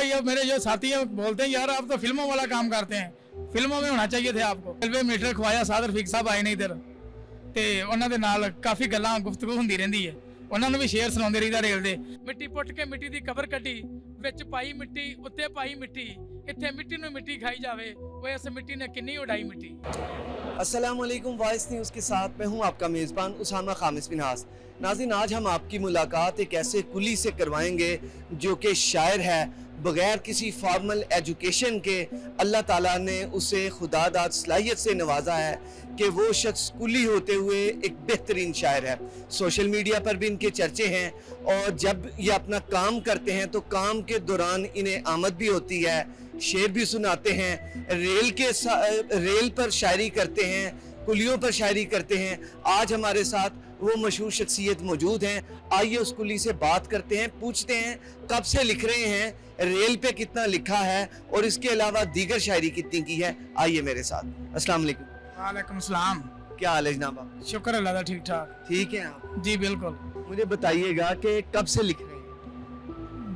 ये मेरे जो साथी हैं बोलते हैं यार आप तो फिल्मों वाला काम करते हैं, फिल्मों में होना चाहिए थे आपको। रेलवे मिनिस्टर ਖਵਾਇਆ ਸਾਦਰ ਰਫੀਕ ਸਾਹਿਬ ਆਏ ਨੇ ਇੱਧਰ ਤੇ ਉਹਨਾਂ ਦੇ ਨਾਲ ਕਾਫੀ ਗੱਲਾਂ ਗੁਫ਼ਤਗੂ ਹੁੰਦੀ ਰਹਿੰਦੀ ਹੈ, ਉਹਨਾਂ ਨੂੰ ਵੀ ਸ਼ੇਅਰ ਸੁਣਾਉਂਦੇ ਰਹੀਦਾ ਰੇਲ ਦੇ। ਮਿੱਟੀ ਪੁੱਟ ਕੇ ਮਿੱਟੀ ਦੀ ਕਬਰ ਕੱਢੀ, ਵਿੱਚ ਪਾਈ ਮਿੱਟੀ ਉੱਤੇ ਪਾਈ ਮਿੱਟੀ, ਇੱਥੇ ਮਿੱਟੀ ਨੂੰ ਮਿੱਟੀ ਖਾਈ ਜਾਵੇ, ਉਹ ਇਸ ਮਿੱਟੀ ਨੇ ਕਿੰਨੀ ਉਡਾਈ ਮਿੱਟੀ। अस्सलाम वालेकुम, वॉइस न्यूज़ के साथ मैं हूं आपका मेज़बान उसामा खामिस मिन्हास। नाज़रीन, आज हम आपकी मुलाकात एक ऐसे कुली से करवाएंगे जो कि शायर है, बग़ैर किसी फॉर्मल एजुकेशन के अल्लाह ताला ने उसे खुदादाद सलाहियत से नवाजा है कि वो शख्स कुली होते हुए एक बेहतरीन शायर है। सोशल मीडिया पर भी इनके चर्चे हैं और जब ये अपना काम करते हैं तो काम के दौरान इन्हें आमद भी होती है, शेर भी सुनाते हैं, रेल पर शायरी करते हैं, कुलियों पर शायरी करते हैं। आज हमारे साथ वो मशहूर शख्सियत मौजूद हैं, आइए उस कुली से बात करते हैं, पूछते हैं कब से लिख रहे हैं, रेल पे कितना लिखा है और इसके अलावा दीगर शायरी कितनी की है। आइए मेरे साथ। अस्सलाम वालेकुम। वालेकुम सलाम। क्या हाल है जनाब? आप शुक्र अल्लाह का, ठीक ठाक। ठीक है आप? जी बिल्कुल। मुझे बताइएगा कि कब से लिख रहे हैं?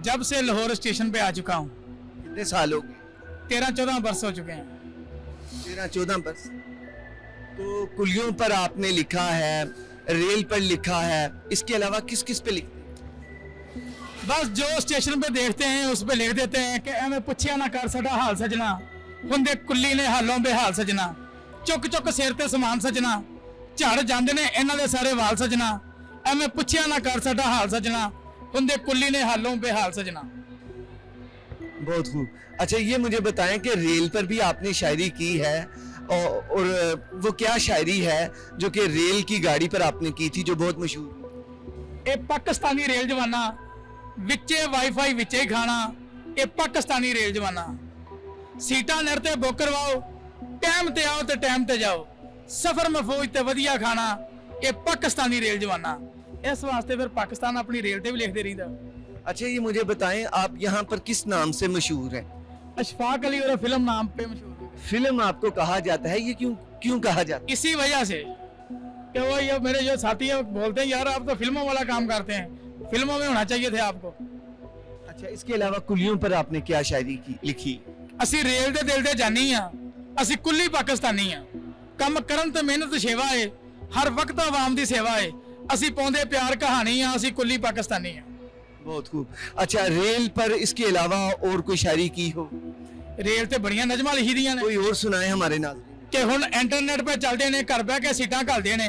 जब से लाहौर स्टेशन पे आ चुका हूँ। कितने साल हो गए? 13-14 वर्ष हो चुके हैं। 13-14 वर्ष। तो कुलियों पर आपने लिखा है, रेल पर लिखा है, इसके अलावा किस किस पे लिखते हैं? बस जो स्टेशन पे देखते हैं उस पे लिख देते हैं कि एवें पुछया ना कर साडा हाल सजना, हुंदे कुल्ली ने हालों बेहाल सजना, चुक चुक सिर ते समान सजना, झड़ जांदे ने इन्हां दे सारे वाल सजना, एवें पुछया ना कर साडा हाल सजना, हुंदे कुल्ली ने हालों बेहाल सजना। बहुत खूब। अच्छा, ये मुझे बताएं कि रेल पर भी आपने शायरी की है और वो क्या शायरी है जो कि रेल की गाड़ी पर आपने की थी जो बहुत मशहूर? ये पाकिस्तानी रेल जवाना विचे वाईफाई विचे खाना, ये पाकिस्तानी रेल जवाना सीटां नर ते बुक करवाओ, टाइम ते आओ ते टाइम ते जाओ, सफर महफूज ते वधिया खाना, ये पाकिस्तानी रेल जवाना। इस वास्ते फिर पाकिस्तान अपनी रेल ते भी लिखते रहीदा। अच्छा, ये मुझे बताएं आप यहाँ पर किस नाम से मशहूर हैं? अशफाक अली और फिल्म नाम पे मशहूर है। फिल्म आपको कहा जाता है, ये क्यों क्यों कहा जाता है? इसी वजह से कि वो ये मेरे जो साथी हैं बोलते हैं यार आप तो फिल्मों वाला काम करते हैं, फिल्मों में होना चाहिए थे आपको। अच्छा, इसके अलावा कुलियों पर आपने क्या शायरी की लिखी? ਅਸੀਂ ਰੇਲ ਦੇ ਦਿਲ ਦੇ ਜਾਨੀ ਆ, ਅਸੀਂ ਕੁੱਲੀ ਪਾਕਿਸਤਾਨੀ ਆ, ਕੰਮ ਕਰਨ ਤੇ ਮਿਹਨਤ ਸੇਵਾ ਏ, ਹਰ ਵਕਤ ਆਵਾਮ ਦੀ ਸੇਵਾ ਏ, ਅਸੀਂ ਪਾਉਂਦੇ ਪਿਆਰ ਕਹਾਣੀ ਆ, ਅਸੀਂ ਕੁੱਲੀ ਪਾਕਿस्तानी ਆ। बहुत खूब। अच्छा, रेल पर इसके अलावा और कोई शायरी की हो? ਰੇਲ ਤੇ ਬੜੀਆਂ ਨਜ਼ਮਾਂ ਲਿਖੀ ਦੀਆਂ ਨੇ कोई और सुनाए हमारे नाज़रीन। ਕਿ ਹੁਣ ਇੰਟਰਨੈਟ 'ਤੇ ਚੱਲਦੇ ਨੇ, ਘਰ ਬਹਿ ਕੇ ਸੀਟਾਂ ਘੱਲਦੇ ਨੇ,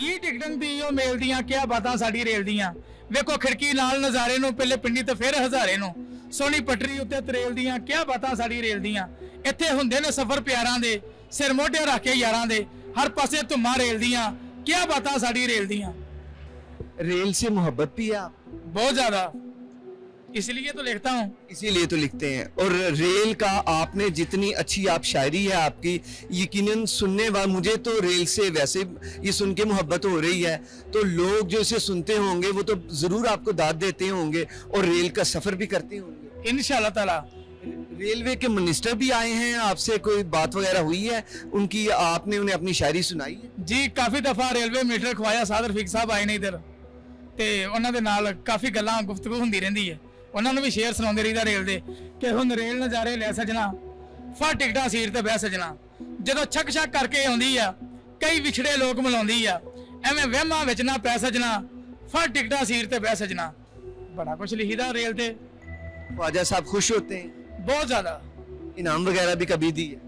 ਈ ਟਿਕਟਾਂ ਦੀ ਉਹ ਮੇਲ ਦੀਆਂ ਕਿਆ ਬਾਤਾਂ ਸਾਡੀ ਰੇਲ ਦੀਆਂ, ਵੇਖੋ ਖਿੜਕੀ ਨਾਲ ਨਜ਼ਾਰੇ ਨੂੰ, ਪਹਿਲੇ ਪਿੰਡੀ ਤੇ ਫਿਰ ਹਜ਼ਾਰੇ ਨੂੰ, ਸੋਹਣੀ ਪਟਰੀ ਉੱਤੇ ਤਰੇਲ ਦੀਆਂ ਕਿਆ ਬਾਤਾਂ ਸਾਡੀ ਰੇਲ ਦੀਆਂ, ਇੱਥੇ ਹੁੰਦੇ ਨੇ ਸਫ਼ਰ ਪਿਆਰਾਂ ਦੇ, ਸਿਰ ਮੋਢੇ ਰੱਖ ਕੇ ਯਾਰਾਂ ਦੇ, ਹਰ ਪਾਸੇ ਧੁੰਮਾਂ ਰੇਲ ਦੀਆਂ ਕਿਆ ਬਾਤਾਂ ਸਾਡੀ ਰੇਲ ਦੀਆਂ। रेल से मोहब्बत भी है आप? बहुत ज्यादा, इसलिए तो लिखता हूँ। इसीलिए तो लिखते हैं। और रेल का आपने जितनी अच्छी आप शायरी है आपकी, यकीनन सुनने वाले, मुझे तो रेल से वैसे ये सुन के मोहब्बत हो रही है, तो लोग जो इसे सुनते होंगे वो तो ज़रूर आपको दाद देते होंगे और रेल का सफ़र भी करते होंगे इंशाल्लाह ताला। रेलवे के मिनिस्टर भी आए हैं, आपसे कोई बात वगैरह हुई है उनकी? आपने उन्हें अपनी शायरी सुनाई है? जी काफ़ी दफ़ा रेलवे मिनिस्टर ਖਵਾਇਆ ਸਾਦਰ ਰਫੀਕ ਸਾਹਿਬ ਆਏ ਨੇ ਇੱਧਰ ਤੇ ਉਹਨਾਂ ਦੇ ਨਾਲ ਕਾਫੀ ਗੱਲਾਂ ਗੁਫ਼ਤਗੂ ਹੁੰਦੀ ਰਹਿੰਦੀ ਹੈ, ਉਹਨਾਂ ਨੂੰ ਵੀ ਸ਼ੇਅਰ ਸੁਣਾਉਂਦੇ ਰਹੀਦਾ ਰੇਲ ਦੇ ਕਿ ਹੁਣ ਰੇਲ ਨਜ਼ਾਰੇ ਲੈ ਸਜਣਾ, ਫੜ ਟਿਕਟਾਂ ਸੀਟ ਤੇ ਬਹਿ ਸਜਣਾ, ਜਦੋਂ ਛੱਕ ਛੱਕ ਕਰਕੇ ਆਉਂਦੀ ਆ ਕਈ ਵਿਛੜੇ ਲੋਕ ਮਿਲਾਉਂਦੀ ਆ, ਐਵੇਂ ਵਹਿਮਾਂ ਵਿੱਚ ਨਾ ਪੈ ਸਜਣਾ, ਫੜ ਟਿਕਟਾਂ ਸੀਟ ਤੇ ਬਹਿ ਸਜਣਾ। ਬੜਾ ਕੁਝ ਲਿਖੀਦਾ ਰੇਲ ਤੇ। ख्वाजा साहब खुश होते हैं? बहुत ज़्यादा। इनाम वगैरह भी कभी दी है?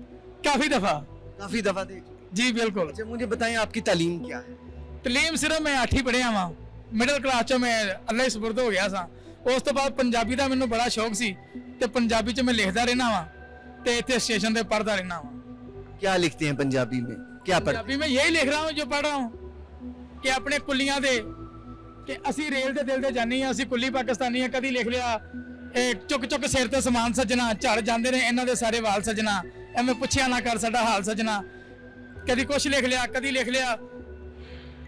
काफ़ी दफ़ा। काफ़ी दफ़ा दे चुके? जी बिल्कुल। अच्छा, मुझे बताएं आपकी तालीम क्या है? तलीम सिर्फ मैं 8 पढ़िया वा, मिडल क्लास चो मैं अल्लाह ही सुपुर्द हो गया सा। उस तो बाद पंजाबी का मैनू बड़ा शौक सी ते पंजाबी च मैं लिखता रहना वा ते इत्थे स्टेशन ते पढ़ता रहना वा। क्या लिखते हैं पंजाबी में? क्या पढ़ते? पंजाबी में यही लिख रहा हूँ जो पढ़ रहा हूँ कि अपने कुलियां दे कि असी रेल दे दिल दे जानी आ, असी कुली पाकिस्तानी आ। कदी लिख लिया चुक चुक सिर ते समान सजना, झड़ जांदे ने इन्हां दे सारे वाल सजना, एवें पुछया ना कर साडा हाल सजना। कदी कुछ लिख लिया, कदी लिख लिया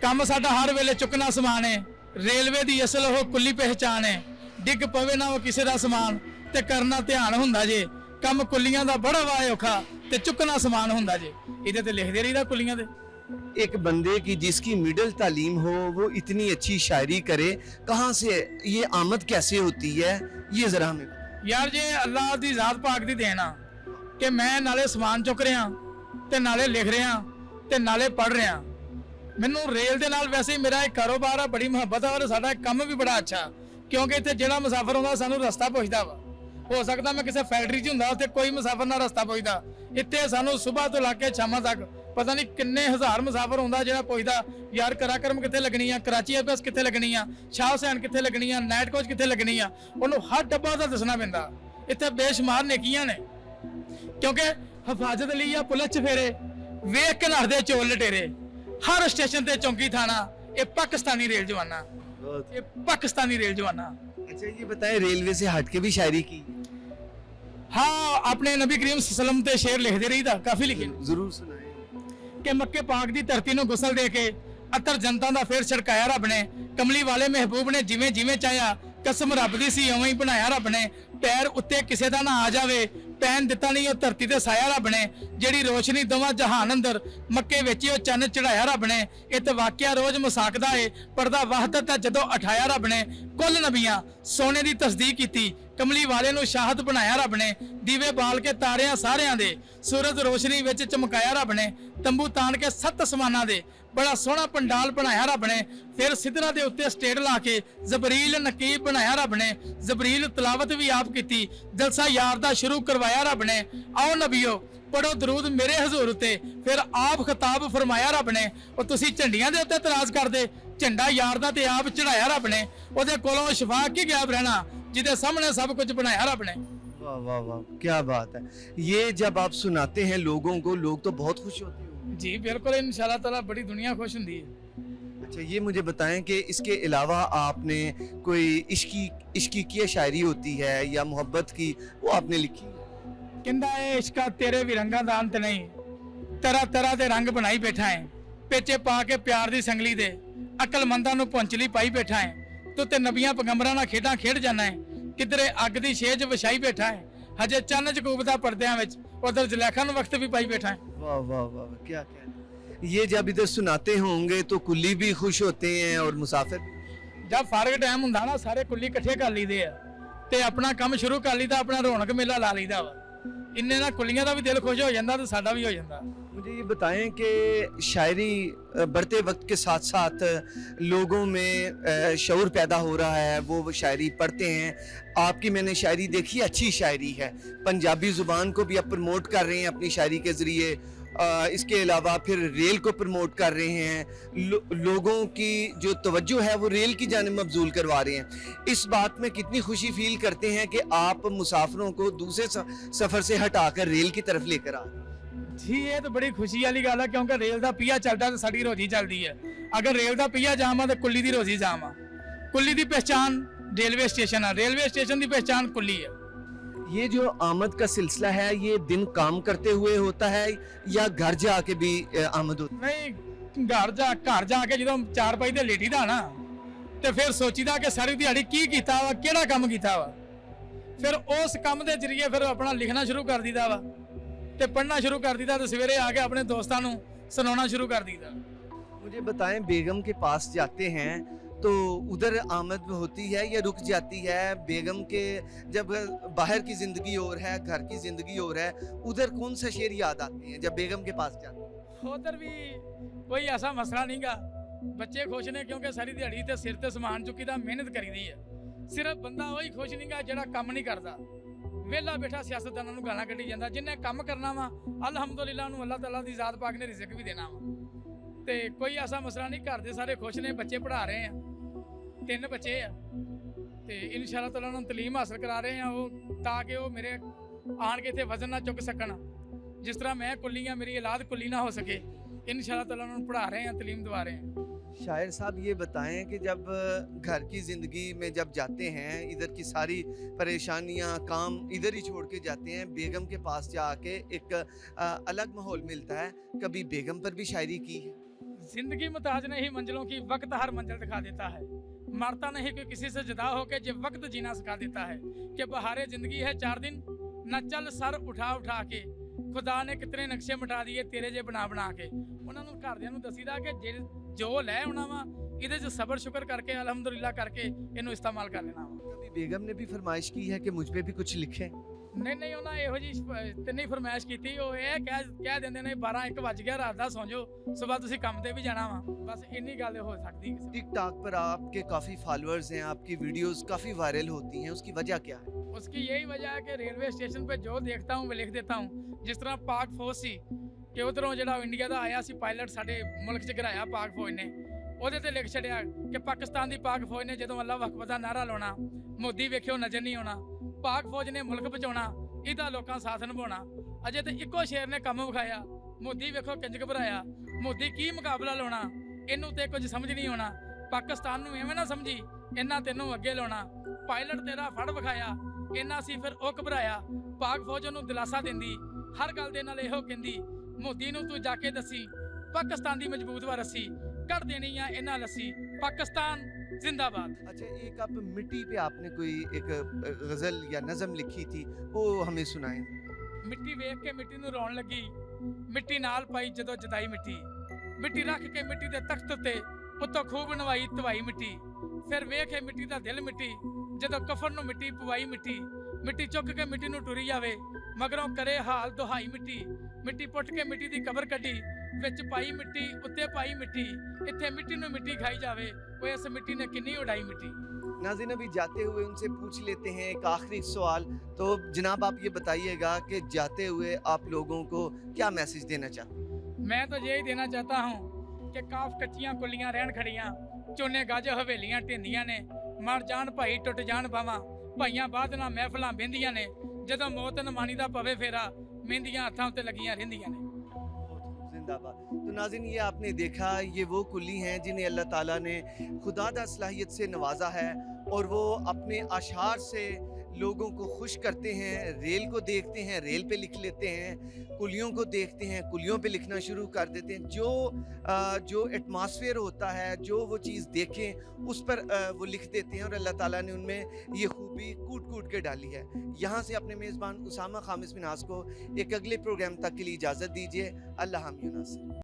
काम साडा हर वेले चुकना समान है, रेलवे दी असल हो कुली पहचान है, डिग पवे ना वो किसी दा समान ते करना ध्यान हुंदा जे, कम कुलियां दा बड़ा वाए औखा ते चुकना समान हुंदा जे। इहदे ते लिखदे रहीदा कुलियां दे। एक बंदे की जिसकी मिडिल तालीम हो वो इतनी अच्छी शायरी करे, कहाँ से ये आमद कैसे होती है, ये जरा हमें? ਯਾਰ ਜੇ ਅੱਲਾਹ ਦੀ ਜ਼ਾਤ ਪਾਕ ਦੀ ਦੇਣ ਆ ਕਿ ਮੈਂ ਨਾਲੇ ਸਮਾਨ ਚੁੱਕ ਰਿਹਾ ਤੇ ਨਾਲੇ ਲਿਖ ਰਿਹਾ ਤੇ ਨਾਲੇ ਪੜ੍ਹ ਰਿਹਾ। ਮੈਨੂੰ ਰੇਲ ਦੇ ਨਾਲ ਵੈਸੇ ਹੀ ਮੇਰਾ ਇੱਕ ਕਾਰੋਬਾਰ ਆ, ਬੜੀ ਮੁਹੱਬਤ ਆ ਔਰ ਸਾਡਾ ਕੰਮ ਵੀ ਬੜਾ ਅੱਛਾ, ਕਿਉਂਕਿ ਇੱਥੇ ਜਿਹੜਾ ਮੁਸਾਫਰ ਆਉਂਦਾ ਸਾਨੂੰ ਰਸਤਾ ਪੁੱਛਦਾ ਵਾ। ਹੋ ਸਕਦਾ ਮੈਂ ਕਿਸੇ ਫੈਕਟਰੀ 'ਚ ਹੁੰਦਾ ਉੱਥੇ ਕੋਈ ਮੁਸਾਫਰ ਨਾ ਰਸਤਾ ਪੁੱਛਦਾ, ਇੱਥੇ ਸਾਨੂੰ ਸਵੇਰ ਤੋਂ ਲਾ ਕੇ ਸ਼ਾਮਾਂ ਤੱਕ ਪਤਾ ਨਹੀਂ ਕਿੰਨੇ ਹਜ਼ਾਰ ਮੁਸਾਫਰ ਹੁੰਦਾ ਜਿਹੜਾ ਪੁੱਛਦਾ ਯਾਰ ਕਰਾਕਰਮ ਕਿੱਥੇ ਲੱਗਣੀ ਆ, ਕਰਾਚੀ ਐਫਐਸ ਕਿੱਥੇ ਲੱਗਣੀ ਆ, ਸ਼ਾਹ ਹੁਸੈਨ ਕਿੱਥੇ ਲੱਗਣੀ ਆ, ਨਾਈਟ ਕੋਚ ਕਿੱਥੇ ਲੱਗਣੀ ਆ, ਉਹਨੂੰ ਹਰ ਡੱਬਾ ਦਾ ਦੱਸਣਾ ਪੈਂਦਾ। ਇੱਥੇ ਬੇਸ਼ੁਮਾਰ ਨੇਕੀਆਂ ਨੇ, ਕਿਉਂਕਿ ਹਿਫਾਜ਼ਤ ਲਈ ਆ ਪੁਲਿਸ ਚਫੇਰੇ, ਵੇਖ ਕੇ ਨੱਠਦੇ ਚੋਰ ਲਟੇਰੇ, ਹਰ ਸਟੇਸ਼ਨ ਤੇ ਚੌਂਕੀ ਥਾਣਾ। ਇਹ ਪਾਕਿस्तानी रेल जवाना, ये पाकिस्तानी रेल जवाना। अच्छा ये बताएं, रेलवे से हट के भी शायरी की? हाँ, अपने नबी करीम सल्लम ते शेर लिखते रही था, काफी लिखे जरूर सुनाए। कि मक्के पाक दी धरती ਨੂੰ ਗੁਸਲ ਦੇ ਕੇ ਅਤਰ ਜਨਤਾ ਦਾ ਫੇਰ ਛੜਕਾਇਆ ਰੱਬ ਨੇ। ਕਮਲੀ ਵਾਲੇ ਮਹਿਬੂਬ ਨੇ ਜਿਵੇਂ ਜਿਵੇਂ ਚਾਹਿਆ, ਕਸਮ ਰੱਬ ਦੀ ਸੀ ਉਵੇਂ ਹੀ ਬਣਾਇਆ ਰੱਬ ਨੇ। ਪੈਰ ਉੱਤੇ ਕਿਸੇ ਦਾ ਨਾ ਆ ਜਾਵੇ, ਪੈਨ ਦਿੱਤਾ ਨਹੀਂ ਉਹ ਧਰਤੀ ਤੇ ਸਾਇਆ ਰੱਬ ਨੇ। ਜਿਹੜੀ ਰੋਸ਼ਨੀ ਦੋਵਾਂ ਜਹਾਨ ਅੰਦਰ ਮੱਕੇ ਵਿੱਚ ਉਹ ਚੰਨ ਚੜਾਇਆ ਰੱਬ ਨੇ। ਇਹ ਤੇ ਵਾਕਿਆ ਰੋਜ਼ ਮਸਾਕਦਾ ਏ, ਪਰਦਾ ਵਾਹਦਤ ਦਾ ਜਦੋਂ ਉਠਾਇਆ ਰੱਬ ਨੇ। ਕੁੱਲ ਨਬੀਆਂ ਸੋਨੇ ਦੀ ਤਸਦੀਕ ਕੀਤੀ, ਕਮਲੀ ਵਾਲੇ ਨੂੰ ਸ਼ਾਹਦ ਬਣਾਇਆ ਰੱਬ ਨੇ। ਦੀਵੇ ਬਾਲ ਕੇ ਤਾਰਿਆਂ ਸਾਰਿਆਂ ਦੇ, ਸੂਰਜ ਰੋਸ਼ਨੀ ਵਿੱਚ ਚਮਕਾਇਆ ਰੱਬ ਨੇ। ਤੰਬੂ ਤਾਣ ਕੇ 7 ਅਸਮਾਨਾਂ ਦੇ, ਬੜਾ ਸੋਹਣਾ ਪੰਡਾਲ ਬਣਾਇਆ ਰੱਬ ਨੇ। ਫਿਰ ਸਿਦਰਾ ਦੇ ਉੱਤੇ ਸਟੇਜ ਲਾ ਕੇ ਜ਼ਬਰੀਲ ਨਕੀਬ ਬਣਾਇਆ ਰੱਬ ਨੇ। ਜ਼ਬਰੀਲ ਤਲਾਵਤ ਵੀ ਆਪ ਕੀਤੀ, ਜਲਸਾ ਯਾਰ ਦਾ ਸ਼ੁਰੂ ਕਰਵਾਇਆ ਰੱਬ ਨੇ। ਆਓ ਨਬੀਓ ਪੜੋ ਦਰੂਦ ਮੇਰੇ ਹਜ਼ੂਰ ਉੱਤੇ, ਫਿਰ ਆਪ ਖਿਤਾਬ ਫਰਮਾਇਆ ਰੱਬ ਨੇ। ਉਹ ਤੁਸੀਂ ਝੰਡੀਆਂ ਦੇ ਉੱਤੇ ਇਤਰਾਜ਼ ਕਰਦੇ, ਝੰਡਾ ਯਾਰ ਦਾ ਤੇ ਆਪ ਚੜਾਇਆ ਰੱਬ ਨੇ। ਉਹਦੇ ਕੋਲੋਂ ਸ਼ਿਫਾ ਕੀ ਗਾਇਬ ਰਹਿਣਾ, ਜਿਹਦੇ ਸਾਹਮਣੇ सब कुछ बनाया रब ने। वाह वाह वाह, क्या बात है। ये जब आप सुनाते हैं लोगों को, लोग तो बहुत खुश होते हैं। जी बिल्कुल, इंशाल्लाह ताला बड़ी दुनिया खुश हुंदी है। अच्छा ये मुझे बताएं कि इसके अलावा आपने कोई इश्की की शायरी होती है या मोहब्बत की, वो आपने लिखी है? कहंदा है इश्का तेरे भी रंगां दा अंत नहीं, तरह तरह दे रंग बनाई बैठा है। पेचे पा के प्यार दी संगली दे, अकलमंदां नूं पहुंचली पाई बैठा है। तू ते नबियां पैगंबरां नाल खेडां खेड जाना है। किधरे अग दी छेज विछाई बैठा है, हजे चन्न च कूबदा पर्दियां विच, उधर जुलेखा नूं वक्त भी पाई बैठा है। वाह वाह वाह, क्या कहना। ये जब इधर सुनाते होंगे तो कुल्ली भी खुश होते हैं और मुसाफिर भी। जब फारग टाइम हुंदा ना, सारे कुल्ली इकट्ठे कर लईदे आ ते अपना काम शुरू कर लईदा, अपना रौनक मेला ला लईदा वा। इन्ने ना कुल्लियां दा भी दिल खुश हो जांदा ते साडा भी हो जांदा। मुझे ये बताएं कि शायरी बढ़ते वक्त के साथ साथ लोगों में शऊर पैदा हो रहा है, वो शायरी पढ़ते हैं। आपकी मैंने शायरी देखी, अच्छी शायरी है, पंजाबी ज़ुबान को भी आप प्रमोट कर रहे हैं अपनी शायरी के ज़रिए। इसके अलावा फिर रेल को प्रमोट कर रहे हैं। लोगों की जो तवज्जो है वो रेल की जानिब मबजूल करवा रहे हैं। इस बात में कितनी खुशी फील करते हैं कि आप मुसाफिरों को दूसरे सफ़र से हटाकर रेल की तरफ लेकर आ रहे हैं? जी ये तो बड़ी खुशी वाली गल है, क्योंकि रेल का पहिया चलता तो साडी रोजी चलती है। अगर रेल का पहिया जाम है तो कुल्ली की रोजी जाम है। कुल्ली की पहचान रेलवे स्टेशन है, रेलवे स्टेशन की पहचान कुल्ली है। ये जो आमद का सिलसिला है, ये दिन काम करते हुए होता है या घर जाके भी आमद होती है? नहीं, घर जाके जो 4 पाई ते लेटी दा ना, ते फिर सोचीदा कि सारी दिहाड़ी की कीता वा, केड़ा काम कीता वा। फिर उस काम दे जरिए फिर अपना लिखना शुरू कर दीदा वा ते पढ़ना शुरू कर दीदा, तो सवेरे आके अपने दोस्तां नूं सुनाना शुरू कर दीदा। मुझे बताएं, बेगम के पास जाते हैं तो उधर आमद होती है या रुक जाती है? बेगम के जब बाहर की ज़िंदगी और है, घर की ज़िंदगी और है, उधर कौन सा शेर याद आते हैं जब बेगम के पास जाते हैं? उधर भी कोई ऐसा मसला नहीं गा, बच्चे खुश ने क्योंकि सारी दिहाड़ी ते सिर ते समान चुकी दा मेहनत करीदी है। सिर्फ बंदा वही खुश नहीं गा जिहड़ा काम नहीं करता, वेला बैठा सियासतदानां नूं गालां कड्ढी जांदा। जिन्हें काम करना वा अलहमदुलिल्लाह नूं अल्लाह ताला दी ज़ात पाक ने रिज़क भी देना वा, ते कोई ऐसा मसला नहीं। घर दे सारे खुश ने, बच्चे पढ़ा रहे हैं, 3 बच्चे आ ते इंशाअल्लाह ताला उन्हां नूं तलीम हासिल करा रहे हैं वो, ताकि वो मेरे आण के इत्थे वजन ना चुक सकन। जिस तरह मैं कुल्ली हाँ, मेरी औलाद कुल्ली ना हो सके, इंशाअल्लाह ताला उन्हां नूं पढ़ा रहे हैं, तलीम दवा रहे हैं। शायर साहब ये बताएं कि जब घर की ज़िंदगी में जब जाते हैं, इधर की सारी परेशानियां काम इधर ही छोड़ के जाते हैं, बेगम के पास जाके एक अलग माहौल मिलता है। कभी बेगम पर भी शायरी की है? जिंदगी मुताज नहीं मंजिलों की, वक्त हर मंजिल दिखा देता है। मरता नहीं कोई किसी से जुदा होके, जब वक्त जीना सिखा देता है। कि बहारे जिंदगी है 4 दिन, न चल सर उठा उठा के, खुदा ने कितने नक्शे मिटा दिए तेरे जे बना बना के। उन्होंने घरदियां नूं दसीदा कि जो लै आउणा वा, इहदे च सबर शुक्र करके अलहमदुलिल्लाह करके इहनूं इस्तेमाल कर लेना वा। कभी बेगम ने भी फरमाइश की है कि मुझ पे भी कुछ लिखें। ਨਹੀਂ ਉਹਨਾਂ ਇਹੋ ਜੀ ਤਿੰਨੇ ਫਰਮਾਇਸ਼ ਕੀਤੀ। ਉਹ ਇਹ ਕਹਿ ਦਿੰਦੇ ਨੇ 12 1 ਵੱਜ ਗਿਆ ਰਾਤ ਦਾ ਸੌਂ ਜਾਓ, ਸਵੇਰ ਤੁਸੀਂ ਕੰਮ ਤੇ ਵੀ ਜਾਣਾ ਵਾ। ਬਸ ਇੰਨੀ ਗੱਲ ਹੋ ਸਕਦੀ ਕਿਸੇ टिकटॉक पर आपके काफ़ी फॉलोअर्स हैं, आपकी वीडियोस काफ़ी वायरल होती हैं, उसकी वजह क्या है? उसकी यही वजह है कि रेलवे स्टेशन पे जो देखता हूँ मैं लिख देता हूँ। जिस तरह पाक फौज सी कि उधरों ਜਿਹੜਾ ਇੰਡੀਆ ਦਾ ਆਇਆ ਸੀ ਪਾਇਲਟ ਸਾਡੇ ਮੁਲਕ 'ਚ ਗਿਰਾਇਆ ਪਾਕ ਫੌਜ ਨੇ, ਉਹਦੇ ਤੇ ਲਿਖ ਛੜਿਆ ਕਿ ਪਾਕਿਸਤਾਨ ਦੀ ਪਾਕ ਫੌਜ ਨੇ ਜਦੋਂ ਅੱਲਾਹ ਅਕਬਰ ਦਾ ਨਾਰਾ ਲਾਉਣਾ ਮੋਦੀ ਵੇਖਿਓ ਨਜ਼ਰ ਨਹੀਂ ਆਉਣਾ, ਪਾਕ ਫੌਜ ਨੇ ਮੁਲਕ ਬਚਾਉਣਾ, ਇਹਦਾ ਲੋਕਾਂ ਸਾਥ ਨਿਭਾਉਣਾ। ਅਜੇ ਤੇ ਇੱਕੋ ਸ਼ੇਰ ਨੇ ਕੰਮ ਵਿਖਾਇਆ, ਮੋਦੀ ਵੇਖੋ ਕਿੰਜ ਘਬਰਾਇਆ, ਮੋਦੀ ਕੀ ਮੁਕਾਬਲਾ ਲਾਉਣਾ, ਇਹਨੂੰ ਤੇ ਕੁਝ ਸਮਝ ਨਹੀਂ ਆਉਣਾ। ਪਾਕਿਸਤਾਨ ਨੂੰ ਐਵੇਂ ਨਾ ਸਮਝੀ, ਇਹਨਾਂ ਤੈਨੂੰ ਅੱਗੇ ਲਾਉਣਾ, ਪਾਇਲਟ ਤੇਰਾ ਫੜ ਵਿਖਾਇਆ, ਇਹਨਾਂ ਸੀ ਫਿਰ ਉਹ ਘਬਰਾਇਆ। ਪਾਕ ਫੌਜ ਨੂੰ ਦਿਲਾਸਾ ਦਿੰਦੀ, ਹਰ ਗੱਲ ਦੇ ਨਾਲ ਇਹੋ ਕਹਿੰਦੀ, ਮੋਦੀ ਨੂੰ ਤੂੰ ਜਾ ਕੇ ਦੱਸੀ ਪਾਕਿਸਤਾਨ ਦੀ ਮਜ਼ਬੂਤ ਵਾ ਰੱਸੀ, ਕੱਢ ਦੇਣੀ ਆ ਇਹਨਾਂ ਲੱਸੀ, ਪਾਕਿस्तान जिंदाबाद। अच्छा, एक आप मिट्टी पे आपने कोई एक गज़ल या नज़म लिखी थी, वो हमें सुनाएं। ਮਿੱਟੀ ਵੇਖ ਕੇ ਮਿੱਟੀ ਨੂੰ ਰੋਣ ਲੱਗੀ, ਮਿੱਟੀ ਨਾਲ ਪਾਈ ਜਦੋਂ ਜਦਾਈ ਮਿੱਟੀ, ਮਿੱਟੀ ਰੱਖ ਕੇ ਮਿੱਟੀ ਦੇ ਤਖਤ ਉੱਤੇ ਉੱਤੋਂ ਖੂਬ ਨਵਾਈ ਤਵਾਈ ਮਿੱਟੀ, ਫਿਰ ਵੇਖੇ ਮਿੱਟੀ ਦਾ ਦਿਲ ਮਿੱਟੀ, ਜਦੋਂ ਕਫਨ ਨੂੰ ਮਿੱਟੀ ਪਵਾਈ ਮਿੱਟੀ, ਮਿੱਟੀ ਚੁੱਕ ਕੇ ਮਿੱਟੀ ਨੂੰ ਟੁਰੀ ਜਾਵੇ, ਮਗਰੋਂ ਕਰੇ ਹਾਲ ਦੁਹਾਈ ਮਿੱਟੀ, ਮਿੱਟੀ ਪੁੱਟ ਕੇ ਮਿੱਟੀ ਦੀ ਕਬਰ ਕੱਢੀ, ਵਿੱਚ ਪਾਈ ਮਿੱਟੀ ਉੱਤੇ ਪਾਈ ਮਿੱਟੀ, ਇੱਥੇ ਮਿੱਟੀ ਨੂੰ ਮਿੱਟੀ ਖਾਈ ਜਾਵੇ, ਉਹ ਇਸ ਮਿੱਟੀ ਨੇ ਕਿੰਨੀ ਉਡਾਈ ਮਿੱਟੀ। नाज़रीन, अभी जाते हुए उनसे पूछ लेते हैं एक आखिरी सवाल। तो जनाब आप ये बताइएगा कि जाते हुए आप लोगों को क्या मैसेज देना चाहते हैं? मैं तो यही देना चाहता हूँ कि काफ कच्चियां कुलियां रहन खड़ियां, चोने गज हवेलियां ढिंदियां ने, मर जान भाई टुट जान बावां, भाइयां बाद ना महफिलां बहिंदियां ने, जदों मौत नमानी दा पवे फेरा, मेहंदियां हत्थां उत्ते लगियां रहिंदियां ने। जिंदाबाद। तो नाज़रीन, ये आपने देखा, ये वो कुली हैं जिन्हें अल्लाह ताला ने खुदादा सलाहियत से नवाजा है और वो अपने अशार से लोगों को खुश करते हैं। रेल को देखते हैं, रेल पे लिख लेते हैं, कुलियों को देखते हैं, कुलियों पे लिखना शुरू कर देते हैं। जो एटमॉस्फेयर होता है, जो वो चीज़ देखें उस पर वो लिख देते हैं और अल्लाह ताला ने उनमें ये खूबी कूट कूट के डाली है। यहाँ से अपने मेज़बान उसामा खामिस मिन्हास को एक अगले प्रोग्राम तक के लिए इजाज़त दीजिए। अल्लाह हामिद नासिर।